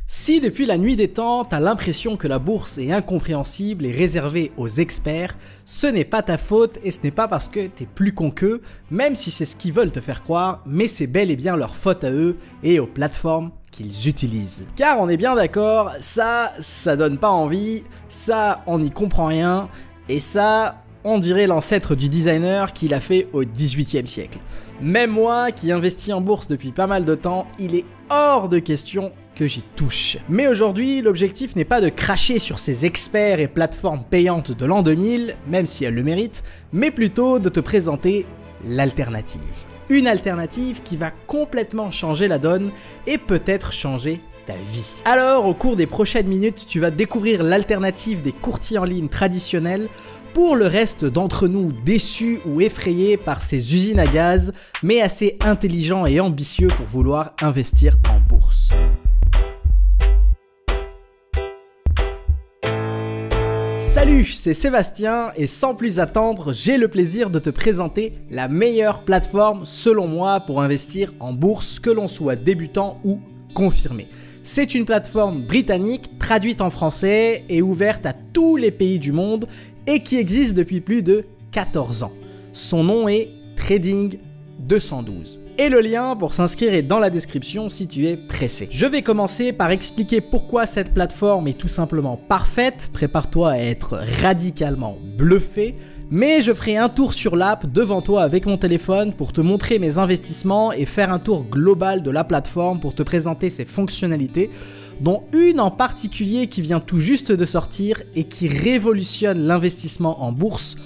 Si depuis la nuit des temps, t'as l'impression que la bourse est incompréhensible et réservée aux experts, ce n'est pas ta faute et ce n'est pas parce que t'es plus con qu'eux, même si c'est ce qu'ils veulent te faire croire, mais c'est bel et bien leur faute à eux et aux plateformes qu'ils utilisent. Car on est bien d'accord, ça donne pas envie, ça on n'y comprend rien, et ça, on dirait l'ancêtre du designer qui l'a fait au XVIIIe siècle. Même moi, qui investis en bourse depuis pas mal de temps, il est hors de question que j'y touche. Mais aujourd'hui, l'objectif n'est pas de cracher sur ces experts et plateformes payantes de l'an 2000, même si elles le méritent, mais plutôt de te présenter l'alternative. Une alternative qui va complètement changer la donne et peut-être changer ta vie. Alors, au cours des prochaines minutes, tu vas découvrir l'alternative des courtiers en ligne traditionnels pour le reste d'entre nous déçus ou effrayés par ces usines à gaz, mais assez intelligents et ambitieux pour vouloir investir en bourse. Salut, c'est Sébastien et sans plus attendre, j'ai le plaisir de te présenter la meilleure plateforme selon moi pour investir en bourse, que l'on soit débutant ou confirmé. C'est une plateforme britannique traduite en français et ouverte à tous les pays du monde et qui existe depuis plus de 14 ans. Son nom est Trading 212. Et le lien pour s'inscrire est dans la description si tu es pressé. Je vais commencer par expliquer pourquoi cette plateforme est tout simplement parfaite, prépare-toi à être radicalement bluffé, mais je ferai un tour sur l'app devant toi avec mon téléphone pour te montrer mes investissements et faire un tour global de la plateforme pour te présenter ses fonctionnalités, dont une en particulier qui vient tout juste de sortir et qui révolutionne l'investissement en bourse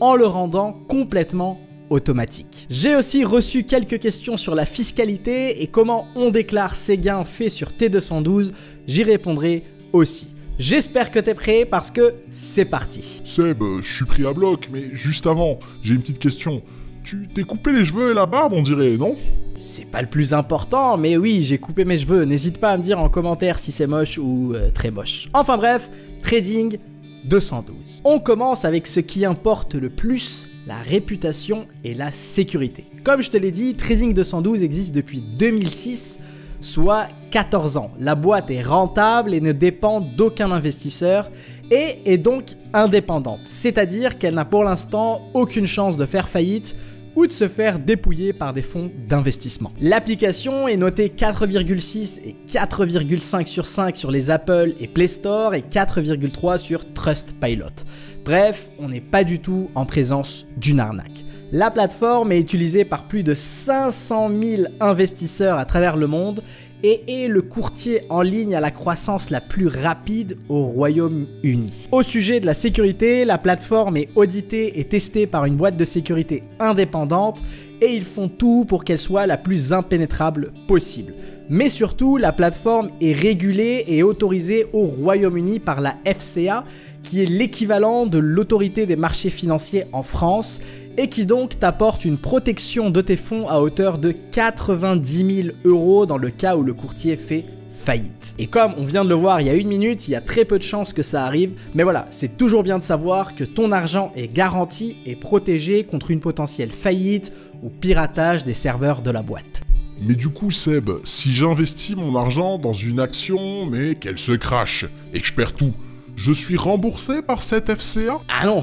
en le rendant complètement automatique. J'ai aussi reçu quelques questions sur la fiscalité et comment on déclare ses gains faits sur T212, j'y répondrai aussi. J'espère que t'es prêt parce que c'est parti. Seb, je suis pris à bloc, mais juste avant, j'ai une petite question. Tu t'es coupé les cheveux et la barbe, on dirait, non? C'est pas le plus important, mais oui, j'ai coupé mes cheveux. N'hésite pas à me dire en commentaire si c'est moche ou très moche. Enfin bref, Trading 212. On commence avec ce qui importe le plus, la réputation et la sécurité. Comme je te l'ai dit, Trading 212 existe depuis 2006, soit 14 ans. La boîte est rentable et ne dépend d'aucun investisseur et est donc indépendante. C'est-à-dire qu'elle n'a pour l'instant aucune chance de faire faillite ou de se faire dépouiller par des fonds d'investissement. L'application est notée 4,6 et 4,5 sur 5 sur les Apple et Play Store et 4,3 sur Trustpilot. Bref, on n'est pas du tout en présence d'une arnaque. La plateforme est utilisée par plus de 500 000 investisseurs à travers le monde et est le courtier en ligne à la croissance la plus rapide au Royaume-Uni. Au sujet de la sécurité, la plateforme est auditée et testée par une boîte de sécurité indépendante et ils font tout pour qu'elle soit la plus impénétrable possible. Mais surtout, la plateforme est régulée et autorisée au Royaume-Uni par la FCA, qui est l'équivalent de l'autorité des marchés financiers en France et qui donc t'apporte une protection de tes fonds à hauteur de 90 000 € dans le cas où le courtier fait faillite. Et comme on vient de le voir il y a une minute, il y a très peu de chances que ça arrive, mais voilà, c'est toujours bien de savoir que ton argent est garanti et protégé contre une potentielle faillite ou piratage des serveurs de la boîte. Mais du coup, Seb, si j'investis mon argent dans une action, mais qu'elle se crache, et que je perds tout, je suis remboursé par cette FCA? Ah non,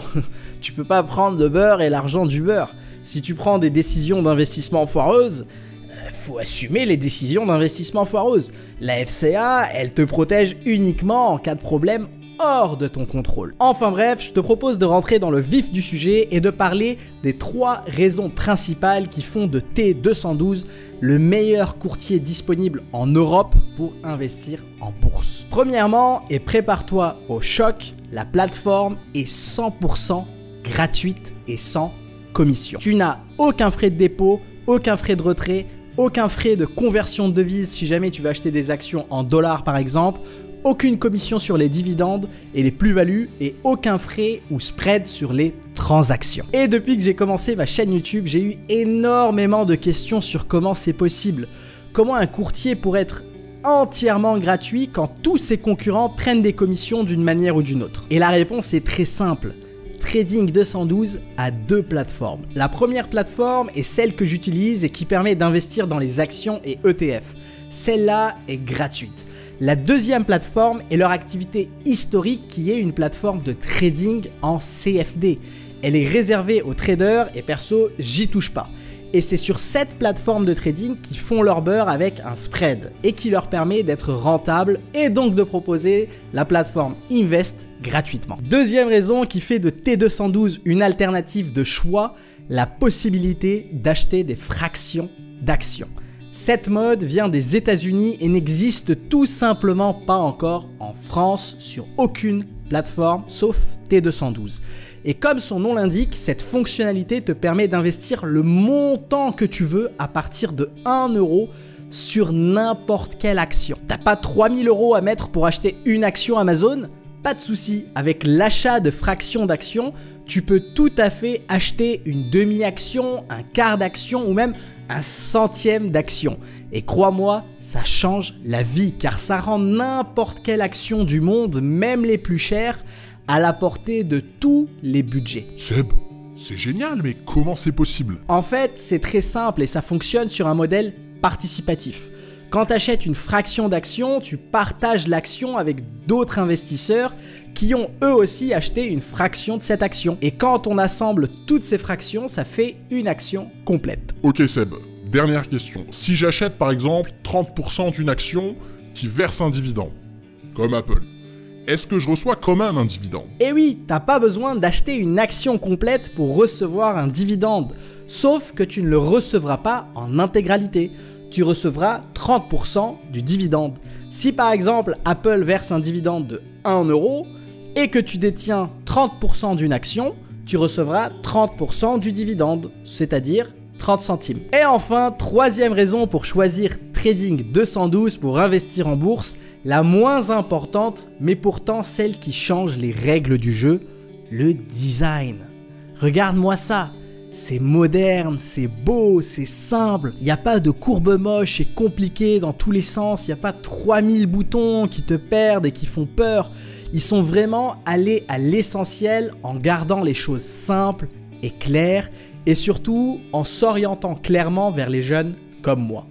tu peux pas prendre le beurre et l'argent du beurre. Si tu prends des décisions d'investissement foireuses, faut assumer les décisions d'investissement foireuses. La FCA, elle te protège uniquement en cas de problème hors de ton contrôle. Enfin bref, je te propose de rentrer dans le vif du sujet et de parler des 3 raisons principales qui font de T212 le meilleur courtier disponible en Europe pour investir en bourse. Premièrement, et prépare-toi au choc, la plateforme est 100% gratuite et sans commission. Tu n'as aucun frais de dépôt, aucun frais de retrait, aucun frais de conversion de devise si jamais tu veux acheter des actions en dollars par exemple, aucune commission sur les dividendes et les plus-values et aucun frais ou spread sur les transactions. Et depuis que j'ai commencé ma chaîne YouTube, j'ai eu énormément de questions sur comment c'est possible. Comment un courtier pourrait être entièrement gratuit quand tous ses concurrents prennent des commissions d'une manière ou d'une autre? Et la réponse est très simple. Trading 212 a 2 plateformes. La première plateforme est celle que j'utilise et qui permet d'investir dans les actions et ETF. Celle-là est gratuite. La deuxième plateforme est leur activité historique qui est une plateforme de trading en CFD. Elle est réservée aux traders et perso, j'y touche pas. Et c'est sur cette plateforme de trading qu'ils font leur beurre avec un spread et qui leur permet d'être rentable et donc de proposer la plateforme Invest gratuitement. Deuxième raison qui fait de T212 une alternative de choix, la possibilité d'acheter des fractions d'actions. Cette mode vient des États-Unis et n'existe tout simplement pas encore en France sur aucune plateforme sauf T212. Et comme son nom l'indique, cette fonctionnalité te permet d'investir le montant que tu veux à partir de 1 € sur n'importe quelle action. T'as pas 3000 € à mettre pour acheter une action Amazon? Pas de souci, avec l'achat de fractions d'actions, tu peux tout à fait acheter une demi-action, un quart d'action ou même un centième d'action. Et crois-moi, ça change la vie car ça rend n'importe quelle action du monde, même les plus chères, à la portée de tous les budgets. Seb, c'est génial, mais comment c'est possible? En fait, c'est très simple et ça fonctionne sur un modèle participatif. Quand tu achètes une fraction d'action, tu partages l'action avec d'autres investisseurs qui ont eux aussi acheté une fraction de cette action. Et quand on assemble toutes ces fractions, ça fait une action complète. Ok Seb, dernière question. Si j'achète par exemple 30% d'une action qui verse un dividende, comme Apple, est-ce que je reçois quand même un dividende? Eh oui, t'as pas besoin d'acheter une action complète pour recevoir un dividende, sauf que tu ne le recevras pas en intégralité. Tu recevras 30% du dividende. Si par exemple Apple verse un dividende de 1 € et que tu détiens 30% d'une action, tu recevras 30% du dividende, c'est-à-dire 30 centimes. Et enfin, troisième raison pour choisir Trading 212 pour investir en bourse, la moins importante, mais pourtant celle qui change les règles du jeu, le design. Regarde-moi ça. C'est moderne, c'est beau, c'est simple, il n'y a pas de courbes moches et compliquées dans tous les sens, il n'y a pas 3000 boutons qui te perdent et qui font peur. Ils sont vraiment allés à l'essentiel en gardant les choses simples et claires et surtout en s'orientant clairement vers les jeunes comme moi.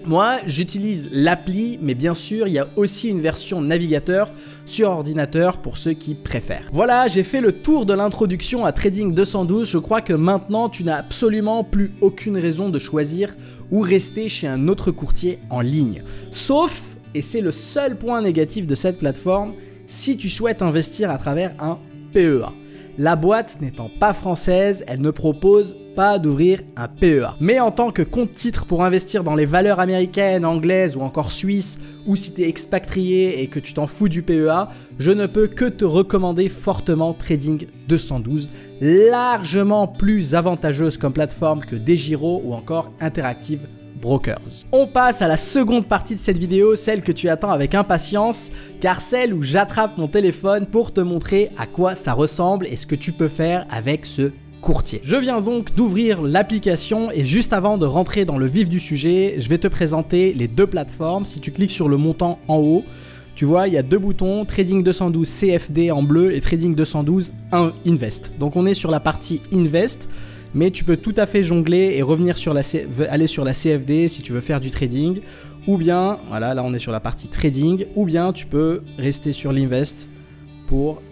Moi, j'utilise l'appli, mais bien sûr, il y a aussi une version navigateur sur ordinateur pour ceux qui préfèrent. Voilà, j'ai fait le tour de l'introduction à Trading 212. Je crois que maintenant, tu n'as absolument plus aucune raison de choisir ou rester chez un autre courtier en ligne. Sauf, et c'est le seul point négatif de cette plateforme, si tu souhaites investir à travers un PEA. La boîte n'étant pas française, elle ne propose pas d'ouvrir un PEA. Mais en tant que compte titre pour investir dans les valeurs américaines, anglaises ou encore suisses, ou si tu es expatrié et que tu t'en fous du PEA, je ne peux que te recommander fortement Trading 212, largement plus avantageuse comme plateforme que DEGIRO ou encore Interactive Brokers. On passe à la seconde partie de cette vidéo, celle que tu attends avec impatience, car celle où j'attrape mon téléphone pour te montrer à quoi ça ressemble et ce que tu peux faire avec ce courtier. Je viens donc d'ouvrir l'application et juste avant de rentrer dans le vif du sujet, je vais te présenter les deux plateformes. Si tu cliques sur le montant en haut, tu vois, il y a deux boutons, Trading 212 CFD en bleu et Trading 212 Invest. Donc on est sur la partie Invest. Mais tu peux tout à fait jongler et revenir sur aller sur la CFD si tu veux faire du trading. Ou bien, voilà, là on est sur la partie trading. Ou bien tu peux rester sur l'Invest pour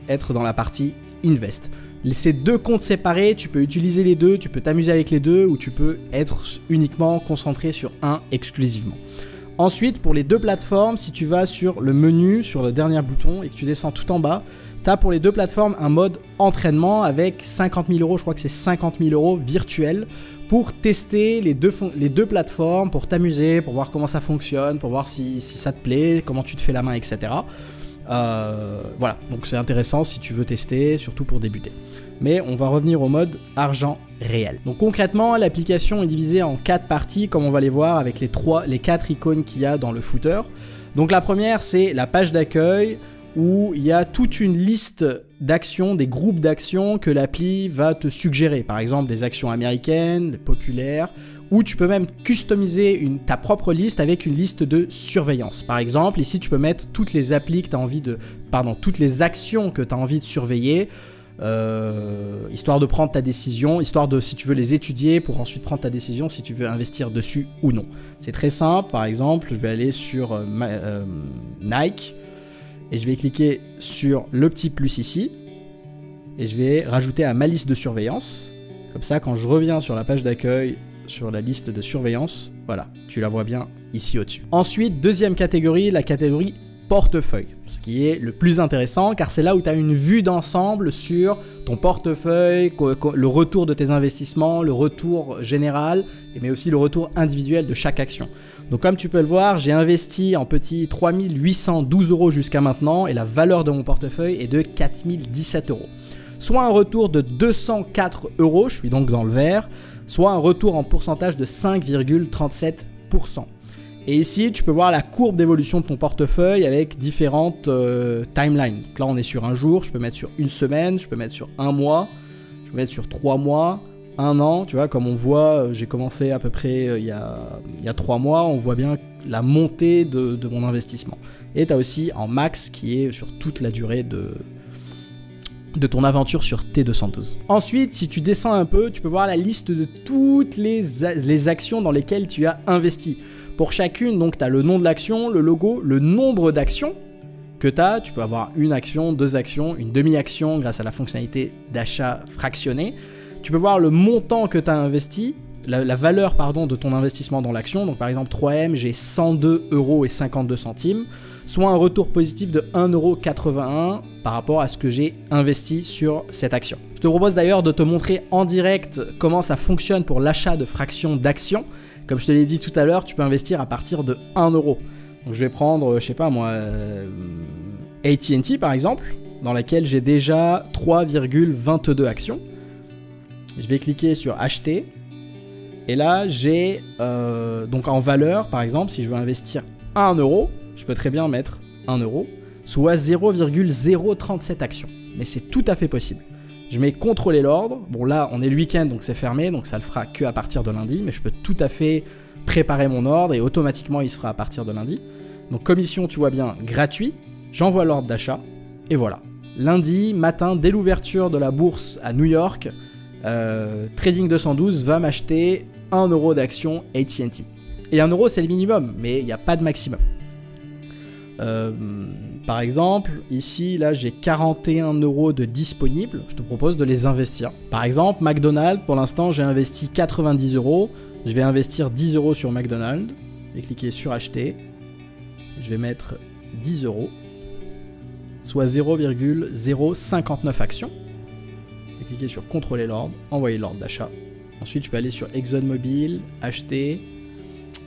être dans la partie Invest. Ces deux comptes séparés, tu peux utiliser les deux, tu peux t'amuser avec les deux ou tu peux être uniquement concentré sur un exclusivement. Ensuite, pour les deux plateformes, si tu vas sur le menu, sur le dernier bouton et que tu descends tout en bas, tu as pour les deux plateformes un mode entraînement avec 50 000 €, je crois que c'est 50 000 € virtuels pour tester les deux plateformes, pour t'amuser, pour voir comment ça fonctionne, pour voir si ça te plaît, comment tu te fais la main, etc. Voilà, donc c'est intéressant si tu veux tester, surtout pour débuter. Mais on va revenir au mode argent réel. Donc concrètement, l'application est divisée en 4 parties, comme on va les voir avec les 4 icônes qu'il y a dans le footer. Donc la première, c'est la page d'accueil, où il y a toute une liste d'actions, des groupes d'actions que l'appli va te suggérer. Par exemple, des actions américaines, populaires, ou tu peux même customiser ta propre liste avec une liste de surveillance. Par exemple, ici, tu peux mettre toutes les applis que tu as envie de... toutes les actions que tu as envie de surveiller. histoire de prendre ta décision, histoire de, si tu veux les étudier, pour ensuite prendre ta décision si tu veux investir dessus ou non. C'est très simple, par exemple, je vais aller sur Nike, et je vais cliquer sur le petit plus ici, et je vais rajouter à ma liste de surveillance. Comme ça, quand je reviens sur la page d'accueil, sur la liste de surveillance, voilà, tu la vois bien ici au-dessus. Ensuite, deuxième catégorie, la catégorie portefeuille, ce qui est le plus intéressant car c'est là où tu as une vue d'ensemble sur ton portefeuille, le retour de tes investissements, le retour général, mais aussi le retour individuel de chaque action. Donc comme tu peux le voir, j'ai investi en petit 3812 € jusqu'à maintenant et la valeur de mon portefeuille est de 4017 €. Soit un retour de 204 €, je suis donc dans le vert, soit un retour en pourcentage de 5,37%. Et ici, tu peux voir la courbe d'évolution de ton portefeuille avec différentes timelines. Donc là, on est sur un jour, je peux mettre sur une semaine, je peux mettre sur un mois, je peux mettre sur 3 mois, 1 an. Tu vois, comme on voit, j'ai commencé à peu près il y a 3 mois, on voit bien la montée de mon investissement. Et tu as aussi en max qui est sur toute la durée de ton aventure sur T212. Ensuite, si tu descends un peu, tu peux voir la liste de toutes les actions dans lesquelles tu as investi. Pour chacune, donc, tu as le nom de l'action, le logo, le nombre d'actions que tu as. Tu peux avoir une action, 2 actions, une demi-action grâce à la fonctionnalité d'achat fractionné. Tu peux voir le montant que tu as investi, la valeur pardon, de ton investissement dans l'action. Donc par exemple 3M, j'ai 102,52 €, soit un retour positif de 1,81 € par rapport à ce que j'ai investi sur cette action. Je te propose d'ailleurs de te montrer en direct comment ça fonctionne pour l'achat de fractions d'actions. Comme je te l'ai dit tout à l'heure, tu peux investir à partir de 1 €. Donc je vais prendre, je sais pas moi, AT&T par exemple, dans laquelle j'ai déjà 3,22 actions. Je vais cliquer sur acheter. Et là, j'ai donc en valeur, par exemple, si je veux investir 1 €, je peux très bien mettre 1 €, soit 0,037 actions. Mais c'est tout à fait possible. Je mets contrôler l'ordre. Bon là, on est le week-end, donc c'est fermé, donc ça le fera que à partir de lundi. Mais je peux tout à fait préparer mon ordre et automatiquement, il se fera à partir de lundi. Donc commission, tu vois bien, gratuit. J'envoie l'ordre d'achat et voilà. Lundi matin, dès l'ouverture de la bourse à New York, Trading 212 va m'acheter 1 € d'actions AT&T. Et 1 € c'est le minimum, mais il n'y a pas de maximum. Par exemple, ici, là, j'ai 41 € de disponibles. Je te propose de les investir. Par exemple, McDonald's, pour l'instant, j'ai investi 90 €. Je vais investir 10 € sur McDonald's. Je vais cliquer sur acheter. Je vais mettre 10 €, soit 0,059 actions. Je vais cliquer sur contrôler l'ordre, envoyer l'ordre d'achat. Ensuite, je peux aller sur ExxonMobil, acheter.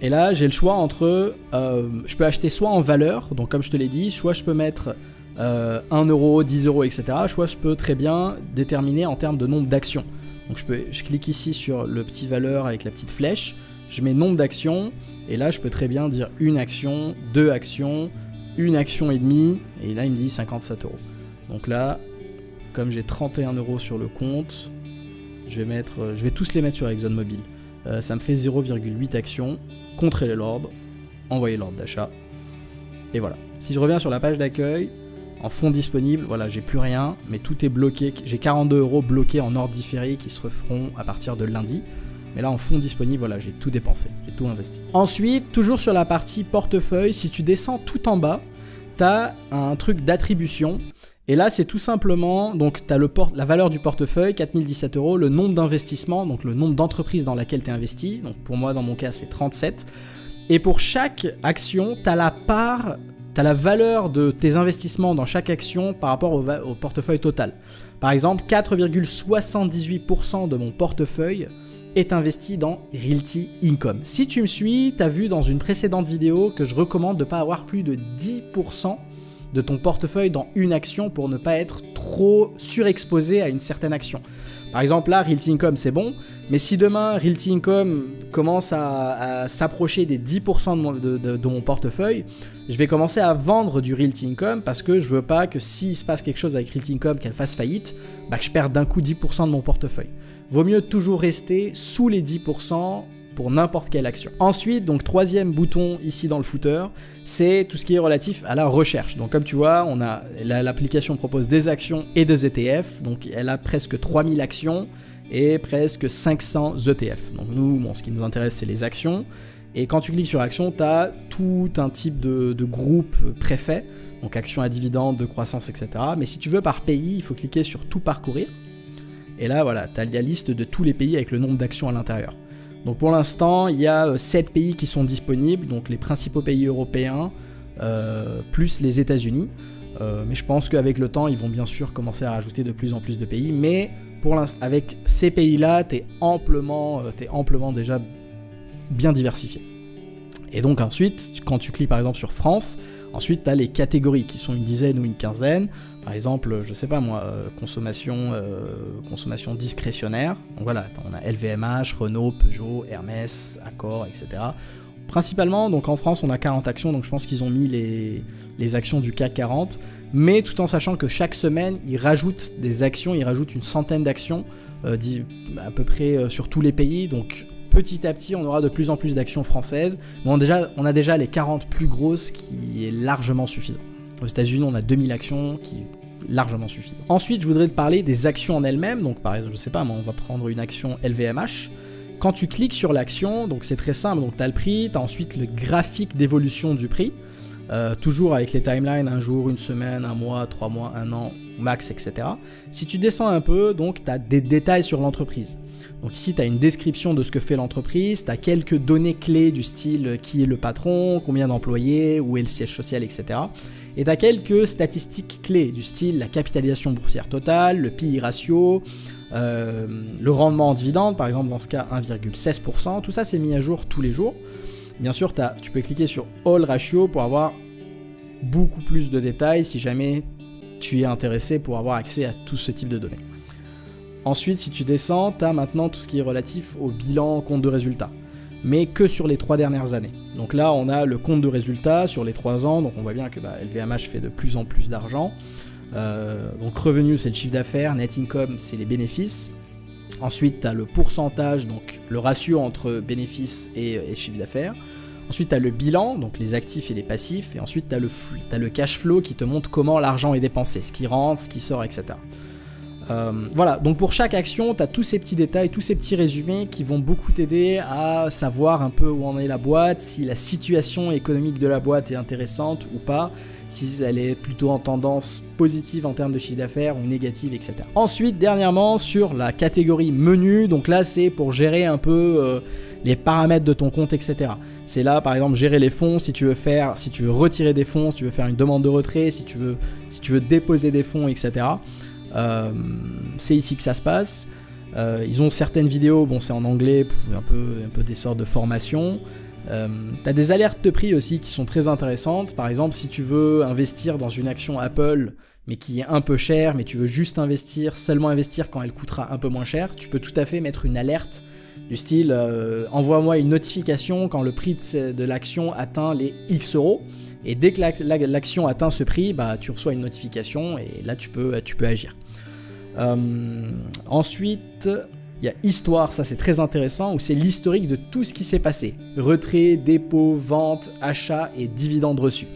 Et là, j'ai le choix entre, je peux acheter soit en valeur, donc comme je te l'ai dit, soit je peux mettre 1 €, 10 €, etc. Soit je peux très bien déterminer en termes de nombre d'actions. Donc je clique ici sur le petit valeur avec la petite flèche, je mets nombre d'actions, et là je peux très bien dire une action, 2 actions, 1 action et demie, et là il me dit 57 €. Donc là, comme j'ai 31 € sur le compte, je vais tous les mettre sur ExxonMobil. Ça me fait 0,8 actions. Contrôler l'ordre, envoyer l'ordre d'achat, et voilà. Si je reviens sur la page d'accueil, en fonds disponibles, voilà, j'ai plus rien, mais tout est bloqué. J'ai 42 € bloqués en ordre différé qui se referont à partir de lundi. Mais là, en fonds disponibles, voilà, j'ai tout dépensé, j'ai tout investi. Ensuite, toujours sur la partie portefeuille, si tu descends tout en bas, tu as un truc d'attribution. Et là, c'est tout simplement, donc tu as la valeur du portefeuille, 4017 €, le nombre d'investissements, donc le nombre d'entreprises dans laquelle tu es investi. Donc pour moi, dans mon cas, c'est 37. Et pour chaque action, tu as la part, tu as la valeur de tes investissements dans chaque action par rapport au portefeuille total. Par exemple, 4,78% de mon portefeuille est investi dans Realty Income. Si tu me suis, tu as vu dans une précédente vidéo que je recommande de ne pas avoir plus de 10% de ton portefeuille dans une action pour ne pas être trop surexposé à une certaine action. Par exemple là, Realty Income c'est bon, mais si demain Realty Income commence à s'approcher des 10% de mon portefeuille, je vais commencer à vendre du Realty Income parce que je veux pas que s'il se passe quelque chose avec Realty Income, qu'elle fasse faillite, que je perde d'un coup 10% de mon portefeuille. Vaut mieux toujours rester sous les 10% pour n'importe quelle action. Ensuite, donc troisième bouton ici dans le footer, c'est tout ce qui est relatif à la recherche. Donc comme tu vois, on a l'application propose des actions et des ETF, donc elle a presque 3000 actions et presque 500 ETF. Donc nous, ce qui nous intéresse, c'est les actions. Et quand tu cliques sur actions, tu as tout un type de groupe préfet, donc actions à dividendes, de croissance, etc. Mais si tu veux par pays, il faut cliquer sur tout parcourir. Et là, voilà, tu as la liste de tous les pays avec le nombre d'actions à l'intérieur. Donc pour l'instant, il y a 7 pays qui sont disponibles, donc les principaux pays européens, plus les États-Unis. Mais je pense qu'avec le temps, ils vont bien sûr commencer à rajouter de plus en plus de pays. Mais pour l'instant, avec ces pays-là, tu es amplement déjà bien diversifié. Et donc ensuite, quand tu cliques par exemple sur France, ensuite tu as les catégories qui sont une dizaine ou une quinzaine. Par exemple, je sais pas moi, consommation discrétionnaire. Donc voilà, on a LVMH, Renault, Peugeot, Hermès, Accor, etc. Principalement, donc en France, on a 40 actions, donc je pense qu'ils ont mis les actions du CAC 40, mais tout en sachant que chaque semaine, ils rajoutent des actions, ils rajoutent une centaine d'actions, à peu près sur tous les pays, donc petit à petit, on aura de plus en plus d'actions françaises, mais on a déjà les 40 plus grosses qui est largement suffisant. Aux États-Unis, on a 2000 actions qui est largement suffisant. Ensuite, je voudrais te parler des actions en elles-mêmes, donc par exemple, je sais pas, on va prendre une action LVMH. Quand tu cliques sur l'action, donc c'est très simple, donc tu as le prix, tu as ensuite le graphique d'évolution du prix, toujours avec les timelines, un jour, une semaine, un mois, 3 mois, un an, max, etc. Si tu descends un peu, donc tu as des détails sur l'entreprise. Donc ici, tu as une description de ce que fait l'entreprise, tu as quelques données clés du style qui est le patron, combien d'employés, où est le siège social, etc. Et tu as quelques statistiques clés du style la capitalisation boursière totale, le PI ratio, le rendement en dividende, par exemple dans ce cas 1,16%. Tout ça, c'est mis à jour tous les jours. Bien sûr, tu peux cliquer sur All Ratio pour avoir beaucoup plus de détails si jamais tu es intéressé pour avoir accès à tout ce type de données. Ensuite, si tu descends, tu as maintenant tout ce qui est relatif au bilan compte de résultats, mais que sur les 3 dernières années. Donc là, on a le compte de résultats sur les 3 ans, donc on voit bien que LVMH fait de plus en plus d'argent. Donc revenu, c'est le chiffre d'affaires, net income, c'est les bénéfices. Ensuite, tu as le pourcentage, donc le ratio entre bénéfices et chiffre d'affaires. Ensuite, tu as le bilan, donc les actifs et les passifs. Et ensuite, tu as le cash flow qui te montre comment l'argent est dépensé, ce qui rentre, ce qui sort, etc. Voilà, donc pour chaque action, tu as tous ces petits détails, tous ces petits résumés qui vont beaucoup t'aider à savoir un peu où en est la boîte, si la situation économique de la boîte est intéressante ou pas, si elle est plutôt en tendance positive en termes de chiffre d'affaires ou négative, etc. Ensuite, dernièrement, sur la catégorie menu, donc là c'est pour gérer un peu les paramètres de ton compte, etc. C'est là par exemple gérer les fonds, si tu veux retirer des fonds, si tu veux faire une demande de retrait, si tu veux déposer des fonds, etc. C'est ici que ça se passe. Ils ont certaines vidéos, bon c'est en anglais, un peu des sortes de formations. T'as des alertes de prix aussi qui sont très intéressantes. Par exemple, si tu veux investir dans une action Apple mais qui est un peu chère, mais tu veux juste seulement investir quand elle coûtera un peu moins cher, tu peux tout à fait mettre une alerte du style envoie-moi une notification quand le prix de l'action atteint les X euros. Et dès que l'action atteint ce prix, tu reçois une notification et là tu peux agir. Ensuite, il y a Histoire, ça c'est très intéressant, où c'est l'historique de tout ce qui s'est passé. Retrait, dépôt, vente, achat et dividendes reçus.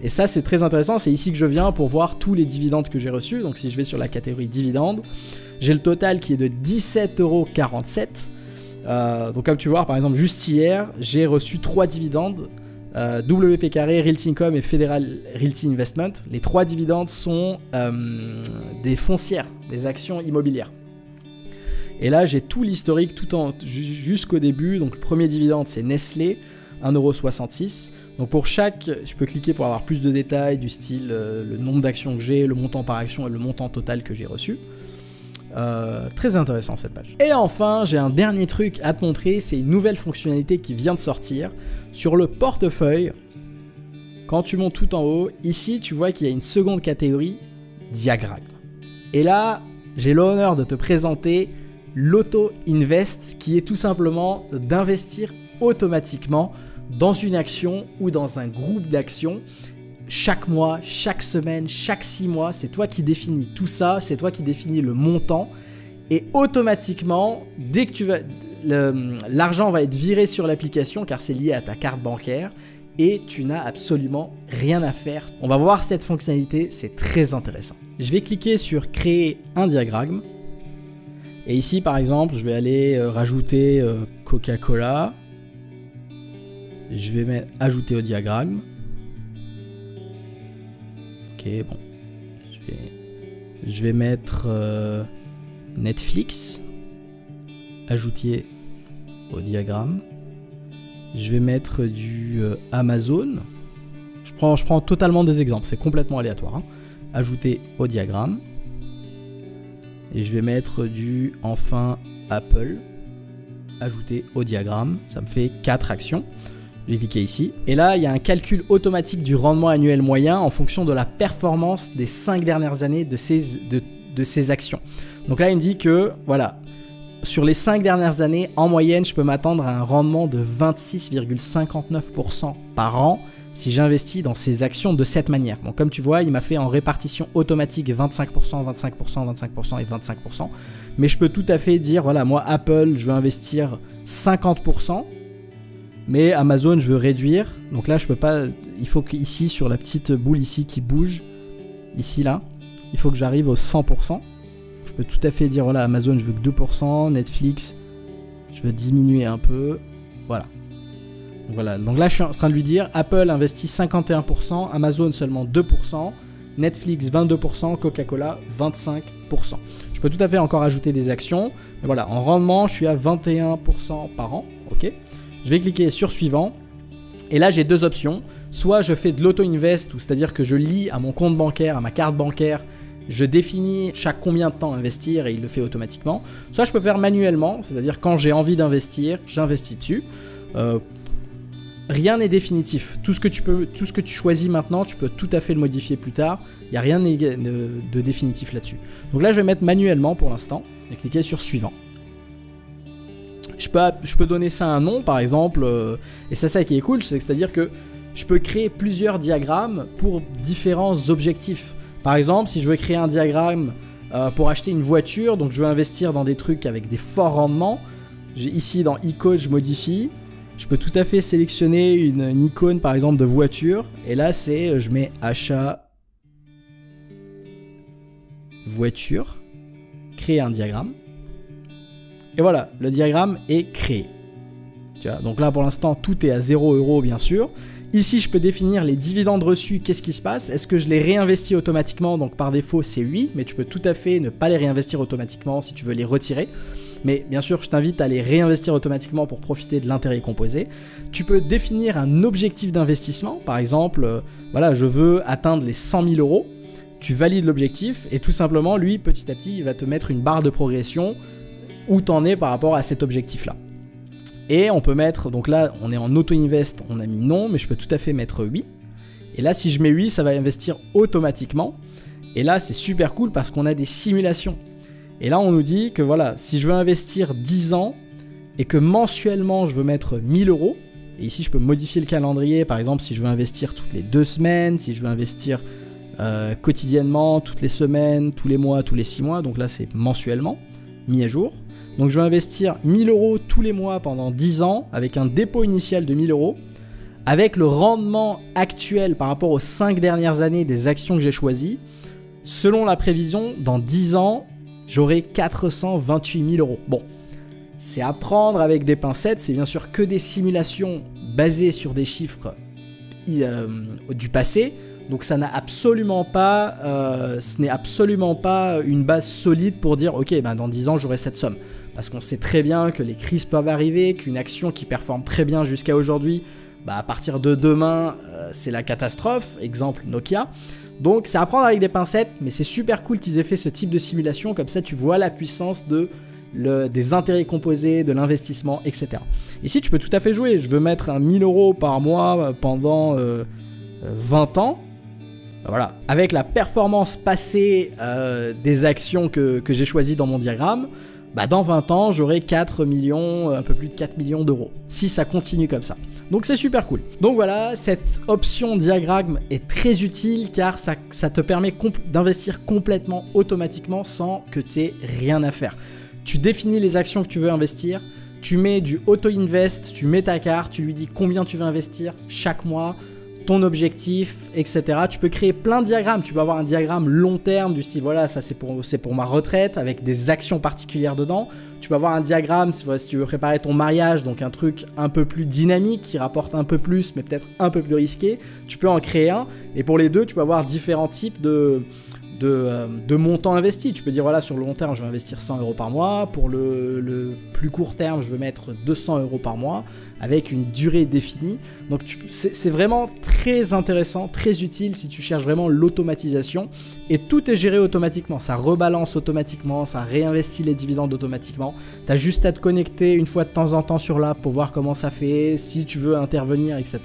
Et ça c'est très intéressant, c'est ici que je viens pour voir tous les dividendes que j'ai reçus. Donc si je vais sur la catégorie dividendes, j'ai le total qui est de 17,47 €. Donc comme tu vois, par exemple, juste hier, j'ai reçu 3 dividendes. WP Carré, Realty Income et Federal Realty Investment. Les 3 dividendes sont des foncières, des actions immobilières. Et là, j'ai tout l'historique jusqu'au début. Donc le premier dividende, c'est Nestlé, 1,66 €. Donc pour je peux cliquer pour avoir plus de détails du style le nombre d'actions que j'ai, le montant par action et le montant total que j'ai reçu. Très intéressant cette page. Et enfin, j'ai un dernier truc à te montrer, c'est une nouvelle fonctionnalité qui vient de sortir. Sur le portefeuille, quand tu montes tout en haut, ici tu vois qu'il y a une seconde catégorie, diagramme. Et là, j'ai l'honneur de te présenter l'Auto Invest, qui est tout simplement d'investir automatiquement dans une action ou dans un groupe d'actions. Chaque mois, chaque semaine, chaque 6 mois, c'est toi qui définis tout ça, c'est toi qui définis le montant. Et automatiquement, dès que l'argent va être viré sur l'application car c'est lié à ta carte bancaire et tu n'as absolument rien à faire. On va voir cette fonctionnalité, c'est très intéressant. Je vais cliquer sur créer un diagramme. Et ici par exemple, je vais aller rajouter Coca-Cola. Je vais mettre ajouter au diagramme. Ok, bon. Je vais mettre Netflix. Ajouter au diagramme. Je vais mettre du Amazon. Je prends totalement des exemples, c'est complètement aléatoire. Hein. Ajouter au diagramme. Et je vais mettre du enfin Apple. Ajouter au diagramme. Ça me fait 4 actions. Je vais cliquer ici. Et là, il y a un calcul automatique du rendement annuel moyen en fonction de la performance des 5 dernières années de ces actions. Donc là, il me dit que, voilà, sur les 5 dernières années, en moyenne, je peux m'attendre à un rendement de 26,59% par an si j'investis dans ces actions de cette manière. Donc comme tu vois, il m'a fait en répartition automatique 25%, 25%, 25% et 25%. Mais je peux tout à fait dire, voilà, moi, Apple, je veux investir 50%. Mais Amazon, je veux réduire. Donc là, je peux pas. Il faut qu'ici, sur la petite boule ici qui bouge, ici là, il faut que j'arrive au 100%. Je peux tout à fait dire, voilà, Amazon, je veux que 2%. Netflix, je veux diminuer un peu. Voilà. Donc voilà. Donc là, je suis en train de lui dire, Apple investit 51%, Amazon seulement 2%, Netflix 22%, Coca-Cola 25%. Je peux tout à fait encore ajouter des actions. Mais voilà, en rendement, je suis à 21% par an. Ok. Je vais cliquer sur suivant. Et là, j'ai deux options. Soit je fais de l'auto-invest, c'est-à-dire que je lis à mon compte bancaire, à ma carte bancaire, je définis chaque combien de temps investir et il le fait automatiquement. Soit je peux faire manuellement, c'est-à-dire quand j'ai envie d'investir, j'investis dessus. Rien n'est définitif. Tout ce que tu choisis maintenant, tu peux tout à fait le modifier plus tard. Il n'y a rien de définitif là-dessus. Donc là, je vais mettre manuellement pour l'instant et cliquer sur suivant. Je peux donner ça un nom par exemple, et c'est ça qui est cool, c'est-à-dire que je peux créer plusieurs diagrammes pour différents objectifs. Par exemple, si je veux créer un diagramme pour acheter une voiture, donc je veux investir dans des trucs avec des forts rendements, ici dans icône je modifie, je peux tout à fait sélectionner une icône par exemple de voiture, et là c'est, je mets achat voiture, créer un diagramme. Et voilà, le diagramme est créé. Tu vois, donc là, pour l'instant, tout est à 0 € bien sûr. Ici, je peux définir les dividendes reçus. Qu'est-ce qui se passe? Est-ce que je les réinvestis automatiquement? Donc par défaut, c'est oui, mais tu peux tout à fait ne pas les réinvestir automatiquement si tu veux les retirer. Mais bien sûr, je t'invite à les réinvestir automatiquement pour profiter de l'intérêt composé. Tu peux définir un objectif d'investissement. Par exemple, voilà, je veux atteindre les 100 000 €. Tu valides l'objectif et tout simplement, lui, petit à petit, il va te mettre une barre de progression où t'en es par rapport à cet objectif-là. Et on peut mettre, donc là, on est en auto-invest, on a mis non, mais je peux tout à fait mettre oui. Et là, si je mets oui, ça va investir automatiquement. Et là, c'est super cool parce qu'on a des simulations. Et là, on nous dit que voilà, si je veux investir 10 ans et que mensuellement, je veux mettre 1000 €, et ici, je peux modifier le calendrier, par exemple, si je veux investir toutes les 2 semaines, si je veux investir quotidiennement, toutes les semaines, tous les mois, tous les 6 mois, donc là, c'est mensuellement, mis à jour. Donc je vais investir 1000 € tous les mois pendant 10 ans avec un dépôt initial de 1000 €. Avec le rendement actuel par rapport aux 5 dernières années des actions que j'ai choisies, selon la prévision, dans 10 ans, j'aurai 428 000 €. Bon, c'est à prendre avec des pincettes, c'est bien sûr que des simulations basées sur des chiffres du passé. Donc ça n'a absolument pas, ce n'est absolument pas une base solide pour dire ok, ben dans 10 ans j'aurai cette somme. Parce qu'on sait très bien que les crises peuvent arriver, qu'une action qui performe très bien jusqu'à aujourd'hui, bah à partir de demain c'est la catastrophe, exemple Nokia. Donc c'est à prendre avec des pincettes, mais c'est super cool qu'ils aient fait ce type de simulation, comme ça tu vois la puissance des intérêts composés, de l'investissement, etc. Ici tu peux tout à fait jouer, je veux mettre 1000 € par mois pendant 20 ans. Voilà, avec la performance passée des actions que j'ai choisies dans mon diagramme, bah dans 20 ans, j'aurai 4 millions, un peu plus de 4 millions d'euros, si ça continue comme ça. Donc c'est super cool. Donc voilà, cette option diagramme est très utile car ça te permet d'investir complètement automatiquement sans que tu aies rien à faire. Tu définis les actions que tu veux investir, tu mets du auto-invest, tu mets ta carte, tu lui dis combien tu veux investir chaque mois, ton objectif, etc. Tu peux créer plein de diagrammes. Tu peux avoir un diagramme long terme du style, voilà, ça c'est pour ma retraite avec des actions particulières dedans. Tu peux avoir un diagramme si tu veux préparer ton mariage, donc un truc un peu plus dynamique qui rapporte un peu plus, mais peut-être un peu plus risqué. Tu peux en créer un. Et pour les deux, tu peux avoir différents types de montants investis. Tu peux dire, voilà, sur le long terme, je vais investir 100 € par mois. Pour le plus court terme, je veux mettre 200 € par mois avec une durée définie. Donc, c'est vraiment très intéressant, très utile si tu cherches vraiment l'automatisation. Et tout est géré automatiquement. Ça rebalance automatiquement, ça réinvestit les dividendes automatiquement. Tu as juste à te connecter une fois de temps en temps sur l'app pour voir comment ça fait, si tu veux intervenir, etc.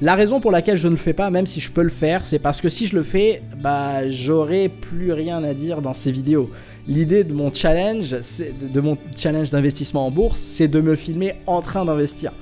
La raison pour laquelle je ne le fais pas, même si je peux le faire, c'est parce que si je le fais, bah j'aurai plus rien à dire dans ces vidéos. L'idée de mon challenge, d'investissement en bourse, c'est de me filmer en train d'investir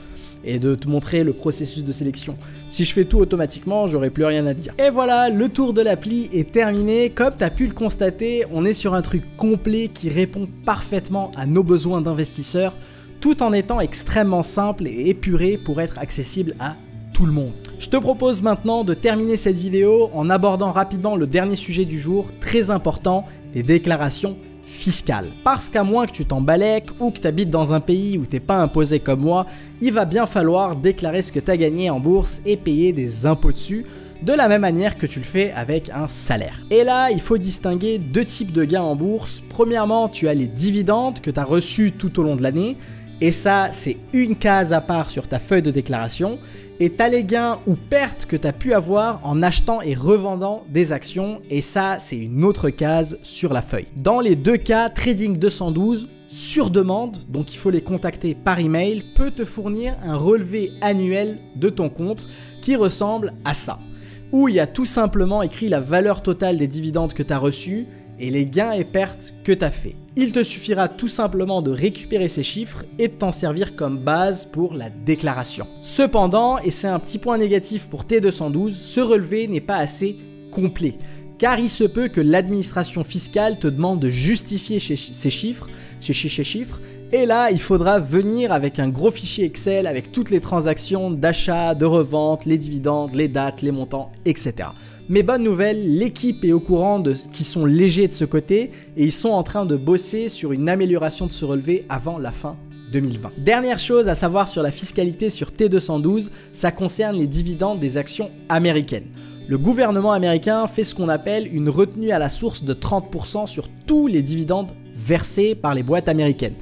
et de te montrer le processus de sélection. Si je fais tout automatiquement, j'aurai plus rien à dire. Et voilà, le tour de l'appli est terminé. Comme tu as pu le constater, on est sur un truc complet qui répond parfaitement à nos besoins d'investisseurs, tout en étant extrêmement simple et épuré pour être accessible à tout le monde. Je te propose maintenant de terminer cette vidéo en abordant rapidement le dernier sujet du jour, très important, les déclarations fiscales. Parce qu'à moins que tu t'embalèques ou que tu habites dans un pays où tu n'es pas imposé comme moi, il va bien falloir déclarer ce que tu as gagné en bourse et payer des impôts dessus, de la même manière que tu le fais avec un salaire. Et là, il faut distinguer deux types de gains en bourse. Premièrement, tu as les dividendes que tu as reçus tout au long de l'année, et ça, c'est une case à part sur ta feuille de déclaration. Et tu as les gains ou pertes que tu as pu avoir en achetant et revendant des actions, et ça, c'est une autre case sur la feuille. Dans les deux cas, Trading 212, sur demande, donc il faut les contacter par email, peut te fournir un relevé annuel de ton compte qui ressemble à ça, où il y a tout simplement écrit la valeur totale des dividendes que tu as reçus et les gains et pertes que tu as fait. Il te suffira tout simplement de récupérer ces chiffres et de t'en servir comme base pour la déclaration. Cependant, et c'est un petit point négatif pour T212, ce relevé n'est pas assez complet, car il se peut que l'administration fiscale te demande de justifier ces chiffres, et là, il faudra venir avec un gros fichier Excel avec toutes les transactions d'achat, de revente, les dividendes, les dates, les montants, etc. Mais bonne nouvelle, l'équipe est au courant de qui sont légers de ce côté et ils sont en train de bosser sur une amélioration de ce relevé avant la fin 2020. Dernière chose à savoir sur la fiscalité sur T212, ça concerne les dividendes des actions américaines. Le gouvernement américain fait ce qu'on appelle une retenue à la source de 30% sur tous les dividendes versés par les boîtes américaines.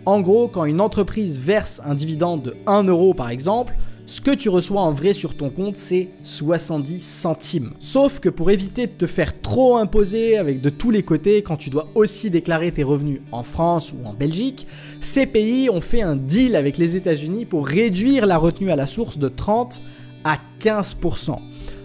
En gros, quand une entreprise verse un dividende de 1 € par exemple, ce que tu reçois en vrai sur ton compte, c'est 70 centimes. Sauf que pour éviter de te faire trop imposer avec de tous les côtés, quand tu dois aussi déclarer tes revenus en France ou en Belgique, ces pays ont fait un deal avec les États-Unis pour réduire la retenue à la source de 30 à 15%.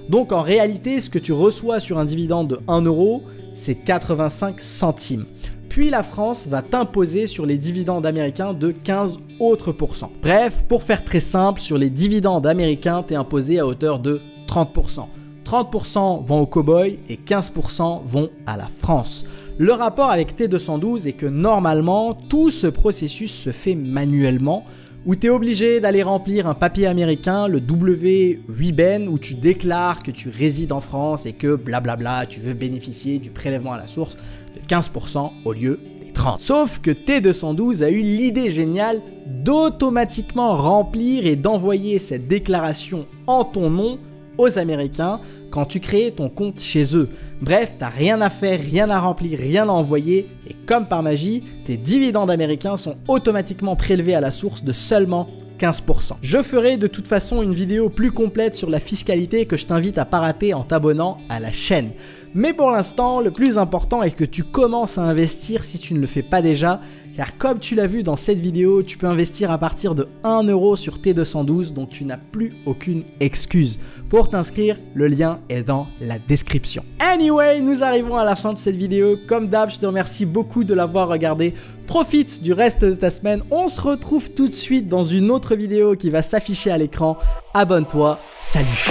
Donc en réalité, ce que tu reçois sur un dividende de 1 €, c'est 85 centimes. Puis la France va t'imposer sur les dividendes américains de 15 autres %. Bref, pour faire très simple, sur les dividendes américains, tu es imposé à hauteur de 30%. 30% vont aux cow-boys et 15% vont à la France. Le rapport avec T212 est que normalement, tout ce processus se fait manuellement, où tu es obligé d'aller remplir un papier américain, le W8BEN, où tu déclares que tu résides en France et que blablabla, tu veux bénéficier du prélèvement à la source de 15% au lieu des 30%. Sauf que T212 a eu l'idée géniale d'automatiquement remplir et d'envoyer cette déclaration en ton nom aux Américains quand tu crées ton compte chez eux. Bref, t'as rien à faire, rien à remplir, rien à envoyer et comme par magie, tes dividendes américains sont automatiquement prélevés à la source de seulement 15%. Je ferai de toute façon une vidéo plus complète sur la fiscalité que je t'invite à pas rater en t'abonnant à la chaîne. Mais pour l'instant, le plus important est que tu commences à investir si tu ne le fais pas déjà, car comme tu l'as vu dans cette vidéo, tu peux investir à partir de 1 € sur T212, donc tu n'as plus aucune excuse. Pour t'inscrire, le lien est dans la description. Anyway, nous arrivons à la fin de cette vidéo. Comme d'hab, je te remercie beaucoup de l'avoir regardé. Profite du reste de ta semaine. On se retrouve tout de suite dans une autre vidéo qui va s'afficher à l'écran. Abonne-toi. Salut!